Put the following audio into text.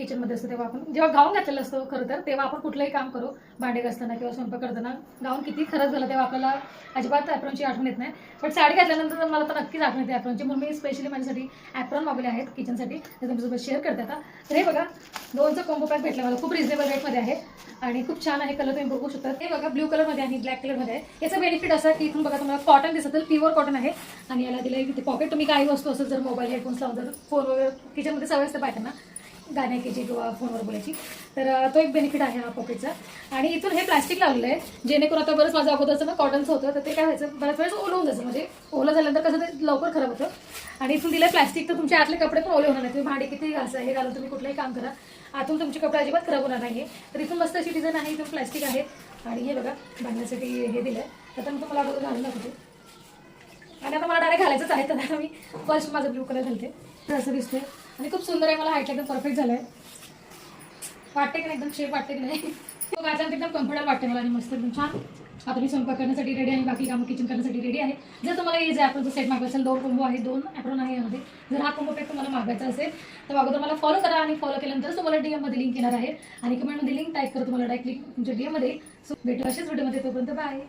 किचनमध्ये असतो तेव्हा आपण जेव्हा गाऊन घातलेलं असतो खरं तर तेव्हा आपण कुठलंही काम करू, भांडे घासताना किंवा स्वयंपाक करताना गाऊन किती खराब झालं तेव्हा आपल्याला अजिबात ॲप्रॉनची आठवण येत नाही. पण साडी घातल्यानंतर मला तर नक्कीच आठवण येते ॲप्रॉनची, म्हणून मी स्पेशली माझ्यासाठी ॲप्रॉन मागवले आहेत किचनसाठी, ते तुमच्यासोबत शेअर करते आता. तर हे बघा 2चं कॉम्बो पॅक भेटलं मला, खूप रिजनेबल रेटमध्ये आहे आणि खूप छान आहे. कलर तुम्ही बघू शकता, हे बघा ब्ल्यू कलरमध्ये आणि ब्लॅक कलरमध्ये आहे. याचं बेनिफिट असं की इथून बघा तुम्हाला कॉटन दिसत असेल, प्युअर कॉटन आहे आणि याला दिलं तिथे पॉकेट. तुम्ही काही वस्तू असेल जर मोबाईल हेडफोन्स लावून जर फोन वगैरे किचनमध्ये सवय असते बायकांना गाणे ऐकायची किंवा फोनवर बोलायची, तर तो एक बेनिफिट आहे हा पॉकेटचा. आणि इथून हे प्लास्टिक लावलेलं आहे जेणेकरून आता बरंच माझं अगोदरचं ना कॉटनचं होतं तर ते काय व्हायचं बऱ्याच वेळेस ओलं होऊन जायचं, म्हणजे ओलं झाल्यानंतर कसं ते लवकर खराब होतं. आणि इथून दिलं प्लास्टिक तर तुमचे आतले कपडे पण ओले होणार नाही, तुम्ही भांडे किती घासा हे घालून तुम्ही कुठलंही काम करा आतून तुमचे कपडे अजिबात खराब होणार नाही. तर इथून मस्त अशी डिझाईन आहे, इथून प्लास्टिक आहे आणि हे बघा बांधण्यासाठी हे दिलं आहे. आता मी तुम्हाला अगोदर घालून दाखवते आणि आता मला डायरेक्ट घालायचंच आहे, तर आता मी फर्स्ट माझं ब्ल्यू कलर घालते. तर असं दिसतोय आणि खूप सुंदर आहे, मला हाईट एकदम परफेक्ट झालं आहे. वाटते की नाही एकदम शेप वाटते की नाही घातल्यानंतर एकदम कम्फर्टेबल वाटते मला आणि मस्त एकदम छान. आता मी स्वयंपाक करण्यासाठी रेडी आणि बाकी कामं किचन करण्यासाठी रेडी आहे. जर तुम्हाला हे जे ॲप्रॉनचा सेट मागवायचा असेल 2 कॉम्बो आहे, 2 ॲप्रॉन आहे यामध्ये. जर हा कॉम्बो पॅक तुम्हाला मागवायचा असेल तर अगोदर मला फॉलो करा आणि फॉलो केल्यानंतर तुम्हाला डीएममध्ये लिंक येणार आहे आणि कमेंटमध्ये लिंक टाईप करा, तुम्हाला डायरेक्टली तुमच्या डीएममध्ये भेटू अशाच व्हिडिओमध्ये. तोपर्यंत बाय.